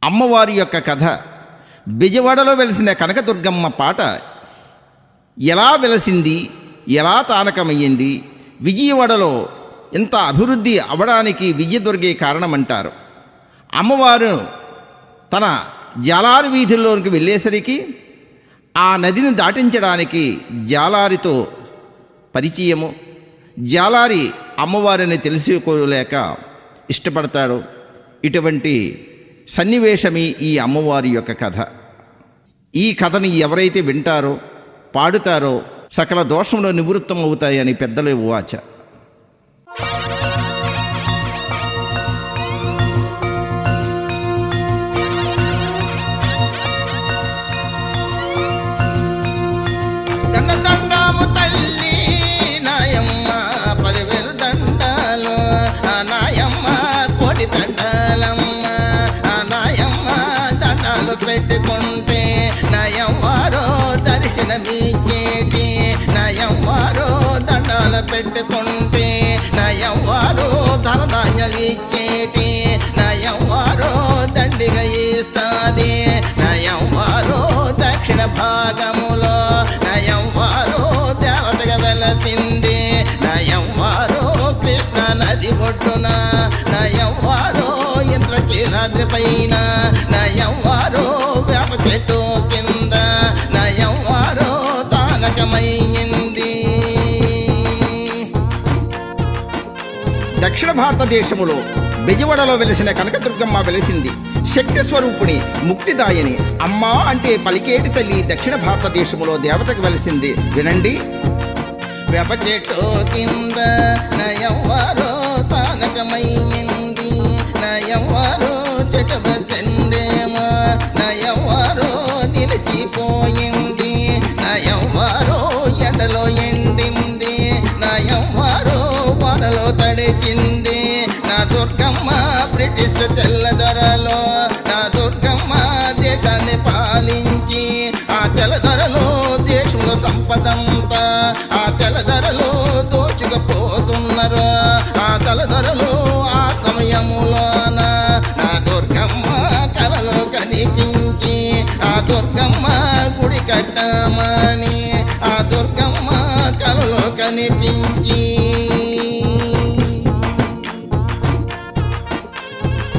అమ్మవారి యొక్క కథ. బెజవాడలో వెలిసిన కనకదుర్గమ్మ పాట ఎలా వెలసింది, ఎలా తానకమయ్యింది, విజయవాడలో ఎంత అభివృద్ధి అవడానికి విజయదుర్గే కారణమంటారు. అమ్మవారు తన జాలారి వీధుల్లోనికి వెళ్ళేసరికి ఆ నదిని దాటించడానికి జాలారితో పరిచయము. జాలారి అమ్మవారిని తెలుసుకోలేక ఇష్టపడతాడు. ఇటువంటి సన్నివేశమే ఈ అమ్మవారి యొక్క కథ. ఈ కథని ఎవరైతే వింటారో, పాడుతారో సకల దోషంలో నివృత్తం అవుతాయని పెద్దలు వాచ. దండము తల్లి నాయమ్మ 10,000 దండాలు, నాయమ్మ కోటి దండాలమ్మ. నాయమ్మ దండాలు పెట్టుకుంటే నయమ్మారో దర్శనమిచ్చేటి, నయమ్మారో దండాలు పెట్టుకుంటే నయమ్మారో ధనధాన్యాలు ఇచ్చేటి, నయమ్మారో దండిగా ఇస్తాది, నయమ్మారో దక్షిణ భాగములో నయమ్మారో దేవతగా వెలసింది, నయమ్మారో కృష్ణ నది ఒడ్డున, నయమ్మారో ఇంద్రకీలాద్రి పైన, నయమ్మారో వేప చెట్టు కింద, నయమ్మారో తానకమైంది. దక్షిణ భారతదేశములో బెజవాడలో వెలిసిన కనకదుర్గమ్మ వెలిసింది. శక్తి స్వరూపుని, ముక్తిదాయని. అమ్మా అంటే పలికేటి తల్లి దక్షిణ భారతదేశంలో దేవతకు వెలిసింది. వినండి. వేప చెట్టు కింద నయమ్మారో తానకమైంది, నయమ్మారో చెట్టు పెట్టండేమో, నయమ్మారో నిలిచిపోయింది, నయమ్మారో ఎండలో ఎండింది, నయమ్మారో వానలో తడిచింది. నా దుర్గమ్మ బ్రిటిష్ తెల్లదొరలో, నా దుర్గమ్మ దేశాన్ని పాలించి, ఆ తెల్లదొరలో దేశంలో సంపదంతా ఆ తెల్లదొరలో దోచుకుపోతున్నారు. ఆ తెల్లదొరలో ఆ సమయములోన నా దుర్గమ్మ కలలో కనిపించి, ఆ దుర్గమ్మ గుడి కట్టమని ఆ దుర్గమ్మ కలలో కనిపించి.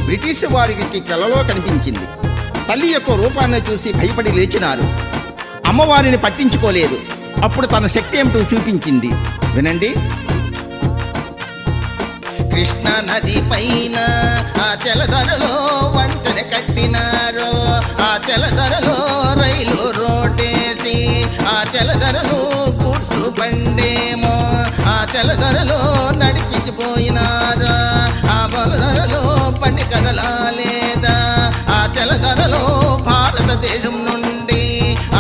బ్రిటిష్ వారికి కలలో కనిపించింది. తల్లి యొక్క రూపాన్ని చూసి భయపడి లేచినారు. అమ్మవారిని పట్టించుకోలేదు. అప్పుడు తన శక్తి ఏమిటో చూపించింది. వినండి. కృష్ణ నది పైన ఆ తెల్లదొరలో వంతెన కట్టినారు, ఆ తెల్లదొరలో రైలు రోడ్డేసి, ఆ తెల్లదొరలో గూడ్సు బండేమో ఆ తెల్లదొరలో నడిపించిపోయినారు. ఆ బలదొరలో బండి కదలాలేదా, ఆ తెల్లదొరలో భారతదేశం నుండి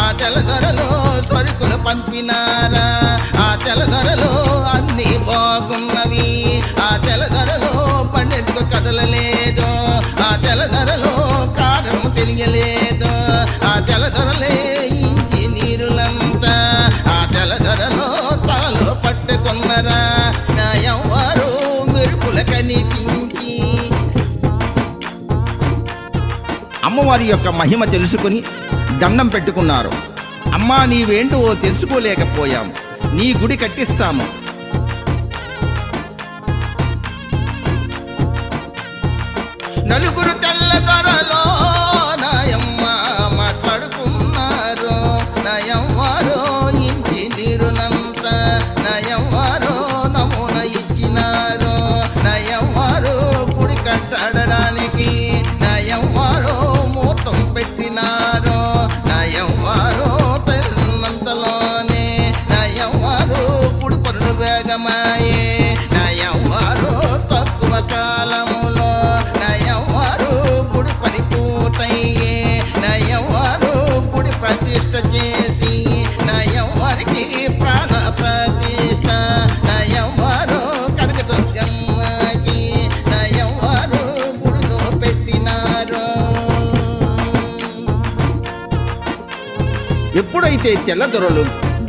ఆ తెల్లదొరలో సరుకులు పంపినారా, ఆ తెల్లదొరలో అన్ని బాగున్నవి, ఆ తెల్లదొరలో పండెందుకు కదలలేదు, ఆ తెల్లదొరలో కారణం తెలియలేదు, ఆ తెల్లదొరలే ఇంజనీరులంతా ఆ తెల్లదొరలో తలలో పట్టుకున్నరా, నా ఎవ్వరు మెరుపుల కనిపించి. అమ్మవారి యొక్క మహిమ తెలుసుకుని దండం పెట్టుకున్నారు. అమ్మా, నీవేంటో తెలుసుకోలేకపోయాము, నీ గుడి కట్టిస్తాము. నలుగురు తెల్లదొరలో నాయమ్మ మాట్లాడుకున్నారు, నయమ్మారో ఇంజనీరునంతా నయమ్మారో నమూనా ఇచ్చినారు, నయమ్మారో గుడి కట్టడానికి నయమ్మారో ముహూర్తం పెట్టినారు, నయమ్మారో తెల్లంతలోనే నయమ్మారో గుడి పనులు వేగమాయే, నయమ్మారో తక్కువ కాలములో నయమ్మారో గుడి పని పూర్తయ్యే, నయమ్మారో గుడి ప్రతిష్ట చేసి నయమ్మారికి ప్రాణ ప్రతిష్ట, నయమ్మారో కనకదుర్గమ్మకి నయమ్మారో గుడిలో పెట్టినారు. ఎప్పుడైతే తెల్లదొరలు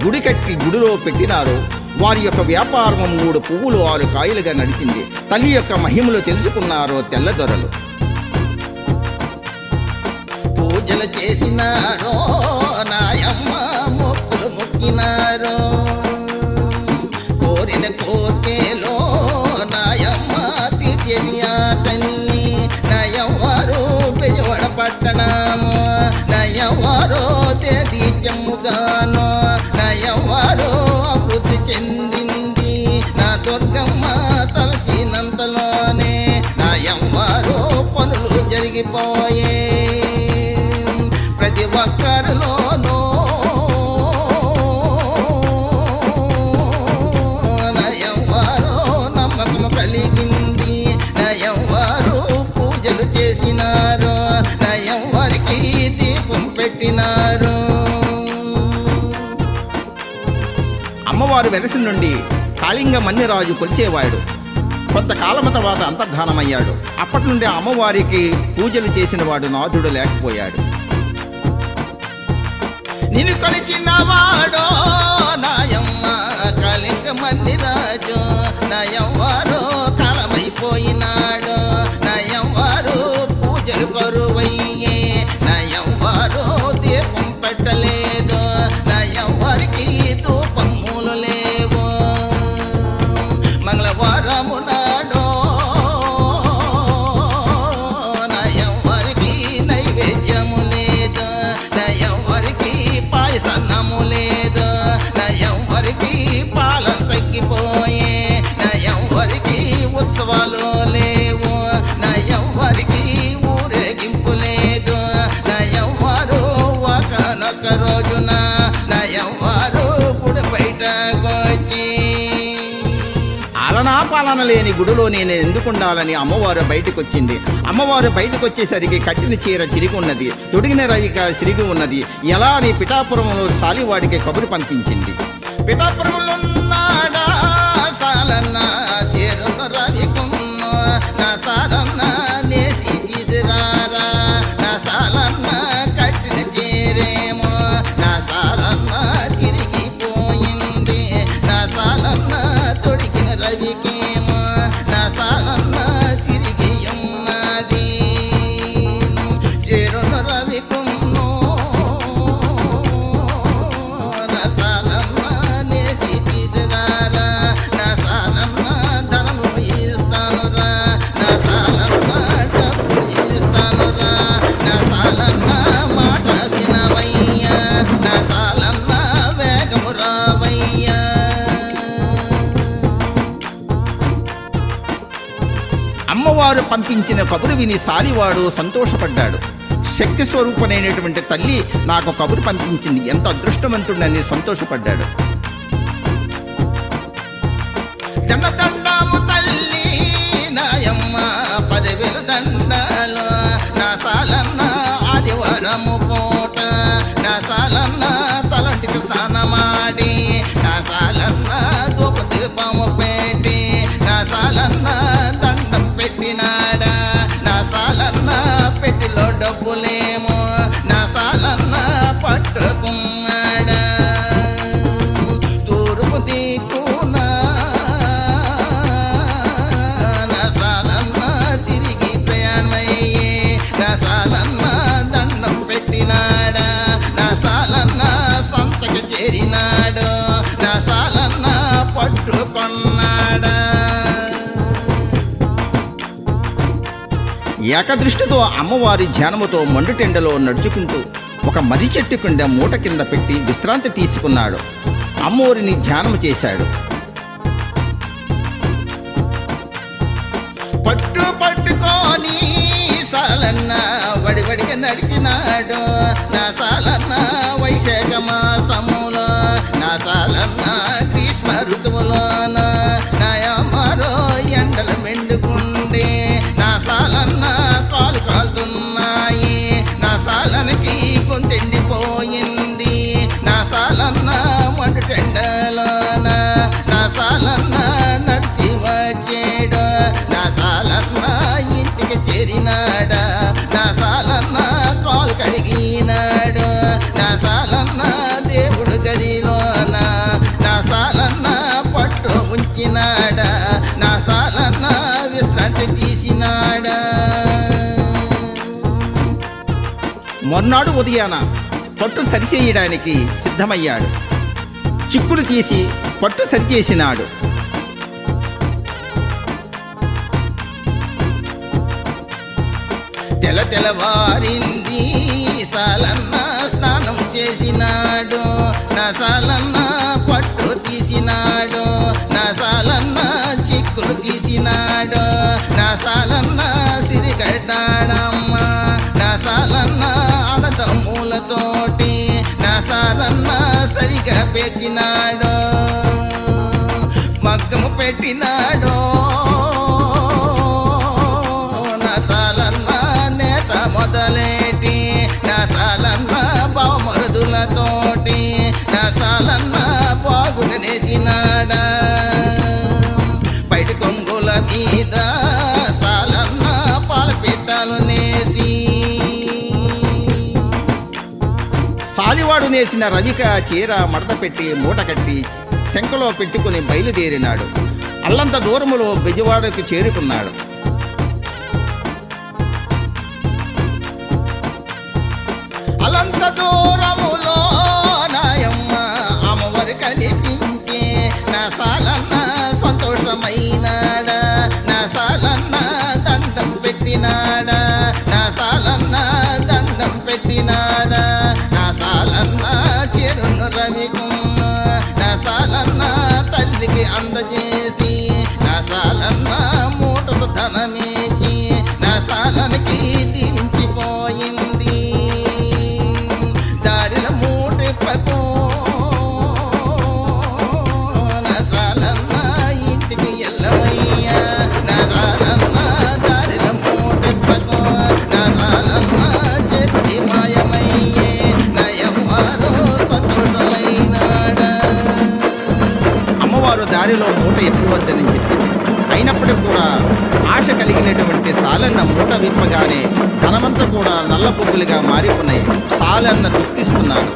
గుడి కట్టి గుడిలో పెట్టినారో వారి యొక్క వ్యాపారం 3 పువ్వులు 6 కాయలుగా నడిచింది. తల్లి యొక్క మహిమలు తెలుసుకున్నారో తెల్లదొరలు. పూజలు చేసినారో నాయమ్మ మొక్కులు మొక్కినారో కోరిన కోర్కెలో నాయమ్మ తీర్చేది ఆ తల్లి నయవ్వారు బెజవాడ పట్టణము నయవ్వారో తేదీత్యముగాను నయవ్వారో అభివృద్ధి చెందింది నా దుర్గమ్మ తలచినంతలోనే నయవ్వారో పనులు జరిగిపోయే ప్రతి ఒక్కరిలోనూ నయవ్వారో నమ్మకం కలిగింది నయవ్వారు పూజలు చేసినారు నయవ్వారికి దీపం పెట్టినారు. అమ్మవారు వెలసి నుండి కాళింగ మన్యరాజు కొలిచేవాడు. కొంతకాలం తర్వాత అంతర్ధానమయ్యాడు. అప్పటి నుండి అమ్మవారికి పూజలు చేసిన వాడు నాథుడు లేకపోయాడు. నిన్ను కొలిచిన వాడో నాయమ్మ కాళింగ మన్నిరాజు నయవ్వారో కాలమైపోయినాడు నయవ్వారు పూజలు కరువయ్యే నయవ్వారో దీపం పెట్టలేదు నయవ్వారికి ధూపములు లేవు మంగళవారము నాడో నయవ్వారికి నైవేద్యము లేదు నయవ్వారికి పాయసన్నము లేదు నయవ్వారికి పాలం తగ్గిపోయే నయవ్వారికి ఉత్సవాలు లేవు నయవ్వారికి ఊరేగింపు లేదు నయవ్వారు ఒకనొక రోజున నయవ్వారు గుడి బయటకొచ్చి ఆలనా పాలన లేని గుడిలో నేను ఎందుకుండాలని అమ్మవారు బయటకొచ్చింది. అమ్మవారు బయటకొచ్చేసరికి కట్టిన చీర చిరిగి ఉన్నది, తొడిగిన రవిక చిరిగి ఉన్నది. ఎలా అని పిఠాపురంలో సాలివాడికి కబురు పంపించింది. పిఠాపురంలో నాడా సాలన్న చేరున్న రవికున్న నా సాలన్న నేసి తీసురారా నా సాలన్న కట్టిన చేరేమో నా సాలన్న చిరిగిపోయింది నా సాలన్న తొడిగిన రవికేమో నా సాలన్న చిరిగి ఉన్నది చేరున్న రవికున్నో నా సాలన్న నేసి తీసురారా నా సాలన్న ధనము ఇస్తానురా నా సాలన్న డబ్బు ఇస్తానురా నా సాలన్న మాట వినవయ్యా నా సాలన్న వేగము రావయ్యా. అమ్మవారు పంపించిన కబురు విని సాలివాడు సంతోషపడ్డాడు. శక్తి స్వరూపమైనటువంటి తల్లి నాకు కబురు పంపించింది, ఎంత అదృష్టవంతుడని సంతోషపడ్డాడు. దండము తల్లి నాయమ్మ 10,000 దండాలు నా సాలన్న ఆదివారము పూట నా సాలన్న తలంటికి స్నానమాడి నా సాలన్న ధూప దీపము పెట్టి నా సాలన్న దండం పెట్టినాడా నా సాలన్న పెట్టిలో డబ్బులేమో నా సాలన్న పట్టుకున్నాడా తూర్పు దిక్కునా నా సాలన్న తిరిగి ప్రయాణమయ్యే నా సాలన్న దండం పెట్టినాడా నా సాలన్న సంతకి చేరినాడు నా సాలన్న పట్టుకున్నాడా. ఏకదృష్టితో అమ్మవారి ధ్యానముతో మండుటెండలో నడుచుకుంటూ ఒక మర్రి చెట్టు కింద మూట కింద పెట్టి విశ్రాంతి తీసుకున్నాడు. అమ్మవారిని ధ్యానము చేశాడు. పట్టుకొని సాలన్న వడివడిగా నడిచినాడు నా సాలన్న వైశాఖ మాసములో నా సాలన్న గ్రీష్మ ఋతువులోన నాయమ్మరో ఎండలు మెండుకుండే నా సాలన్న కాలు కాలుతున్నాయి నా సాలనకి గొంతెండిపోయింది నా సాలన్న మండు టెండలోన నా సాలన్న నడిచి వచ్చేడు నా సాలన్న ఇంటికి చేరినాడా నా సాలన్న కాలు కడిగినాడు నా సాలన్న దేవుడు గదిలోన నా సాలన్న పట్టు ఉంచినాడా నా సాలన్న విశ్రాంతి తీసినాడా. మర్నాడు ఉదయాన పట్టు సరిచేయడానికి సిద్ధమయ్యాడు. చిక్కులు తీసి పట్టు సరిచేసినాడు. తెల్లవారింది, సాలన్న స్నానం చేసినాడు. నా సాలన్న పట్టు తీసినాడు. నా సాలన్న చిక్కులు తీసినాడు. నా సాలన్న సిరిగడ్డాడమ్మ. నా సాలన్న అన్నదమ్ములతోటి నా సాలన్న సరిగా పెట్టినాడు. మగ్గము పెట్టినాడు. నా సాలన్న నేత మొదలేటి నా సాలన్న బావమరుదులతోటి నా సాలన్న బాగుగా నేసినాడా. బయట కొంగుల మీద సాలన్న పాల పెట్టాలు నేసి సాలివాడు నేసిన రవిక చీర మడత పెట్టి మూట కట్టి శంఖలో పెట్టుకుని బయలుదేరినాడు. అల్లంత దూరములో బెజవాడకు చేరుకున్నాడు. అలంత దూరములో నాయమ్మ అమ్మవారు కనిపించే నా సాలన్న సంతోషమైనాడా. నా సాలన్న దండం పెట్టినాడా. నా సాలన్న దండం పెట్టినాడా. నా సాలన్న చెరును రవికుమ్మ నా సాలన్న తల్లికి అందజేసి నా సాలన్న మూటలు ధనమేచి నా సాలనికి దీవించిపోయింది. దారిల మూటెప్పకో నా సాలన్న ఇంటికి ఎల్లవయ్యా. నా సాలన్న దారిల మూటెప్పకో నా సాలన్న చెప్పి మాయమయ్యే నయమ్మారు సంతోషమైనాడా. అమ్మవారు దారిలో మూట ఎత్తువద్దని చెప్పింది. అయినప్పటికీ కూడా ఆశ కలిగినటువంటి సాలన్న మూట విప్పగానే ధనమంతా కూడా నల్ల పువ్వులుగా మారిపోయినాయి. సాలన్న దుఃఖిస్తున్నాడు.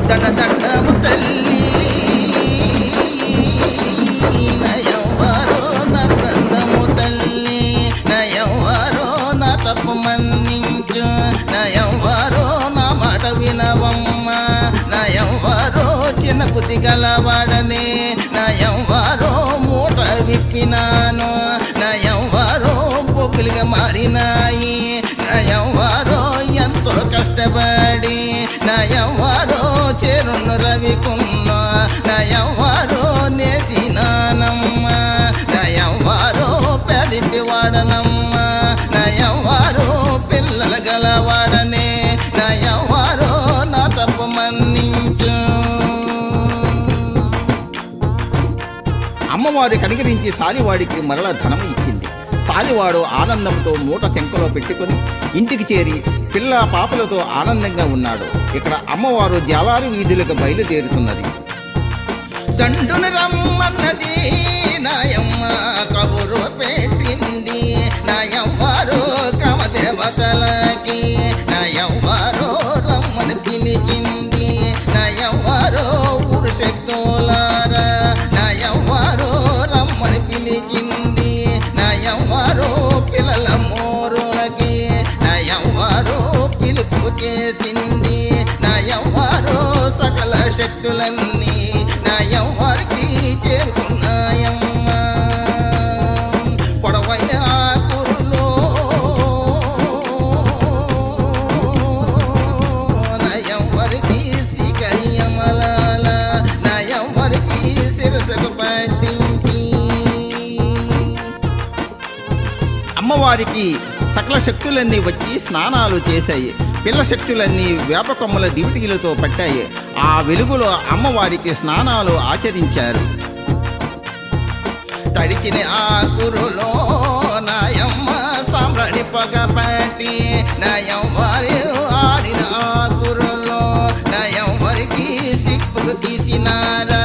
దండము తల్లి నయవ్వారో నన్నము తల్లి నయవ్వారో నా తప్పు మన్నించు. నయవ్వారో నా మాట వినవమ్మ. నయవ్వారో చిన్న బుద్ధి గలవాడనే నయవ్వారో మూట విప్పినాను. నయవ్వారో బొబ్బులుగా మారినాయి. నయవ్వారో ఎంతో కష్టపడి నయవ్వారో చెరును రవికున్న నయవ్వారో నేసినానమ్మ. నయవ్వారో పెదింటి వాడనమ్మ. నయవ్వారో పిల్లల గలవాడనే నయవ్వారో నా తప్పు మన్నించు. అమ్మవారు కనికరించి సాలివాడికి మరల ధనం ఇచ్చింది. సాలివాడు ఆనందంతో మూట శంఖలో పెట్టుకుని ఇంటికి చేరి పిల్ల పాపలతో ఆనందంగా ఉన్నాడు. ఇక్కడ అమ్మవారు జాలారి వీధులకు బయలుదేరుతున్నది. దండును రమ్మన్నది నాయమ్మ కబురు పెట్టింది. నాయవ్వారు కమదేవతలకి నాయవ్వారు రమ్మని పిలిచింది. నాయవ్వారు ఊరు శక్తులారా నాయవ్వారు రమ్మని పిలిచింది. నాయవ్వారు పిల్లల మోరులకి నాయవ్వారు పిలుపు చేసింది. నాయవ్వారు సకల శక్తులన్నీ నాయవ్వారికి చేరుకున్నాయమ్మ. పొడవైన ఆకురులో నాయవ్వారికి సికయ్యమలాల నాయవ్వారికి శిరసకు పట్టించి అమ్మవారికి సకల శక్తులన్నీ వచ్చి స్నానాలు చేశాయి. పిల్ల శక్తులన్నీ వేప కొమ్మల దివిటిలతో పట్టాయి. ఆ వెలుగులో అమ్మవారికి స్నానాలు ఆచరించారు. తడిచిన ఆకురులో నాయమ్మ సాంబ్రాణి పగ పట్టి నాయవ్వారి ఆడిన ఆకురులో నాయవ్వారికి సిక్కులు తీసినారా.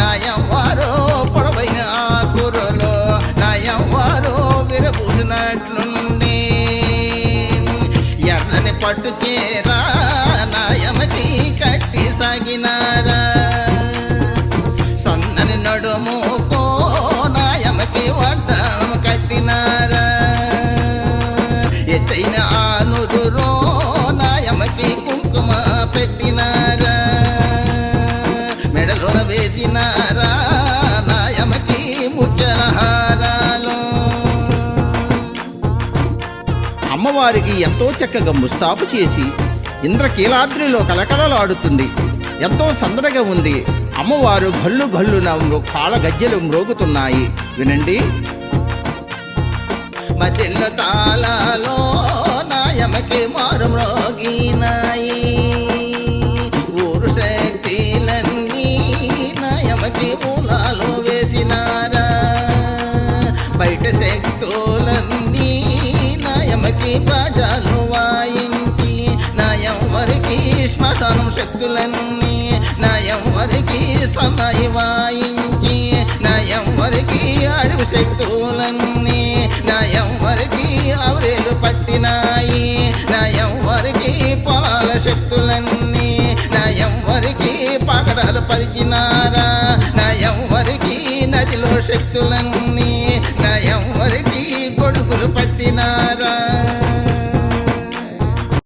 నాయవ్వారు పొడవైన ఆకురులో నాయవ్వారు విరబూసినట్లుండి ఎర్రని పట్టు చేరా నాయమకి కట్టి సాగినారా. సన్నని నడుముకో నాయమకి వడ్డం కట్టినారా. ఎత్తైన ఆనుదురో నాయ అమ్మవారికి ఎంతో చక్కగా ముస్తాబు చేసి ఇంద్రకీలాద్రిలో కలకలలాడుతుంది. ఎంతో సందడిగా ఉంది. అమ్మవారు గల్లు గల్లున కాళ్ళ గజ్జెలు మ్రోగుతున్నాయి. వినండి. మధ్యలో తాళాలో నాయమకి మారు మ్రోగినాయి. ఊరు శక్తులన్నీ నాయమకి మూలాలు వేసినారా. బయట శక్తులన్నీ నాయమకి బాజాలు వాయించి నాయం వరికి శ్మశానం శక్తులన్నీ నాయం వరికి సన్నాయి వాయించి నాయం వరికి అడవి శక్తులన్నీ నాయం వరికి అవరేలు పట్టినాయి. నాయం వరికి పొలాల శక్తులన్నీ నాయం వరికి పగడాలు పరిచినారా. నాయం వరికి నదిలో శక్తులన్నీ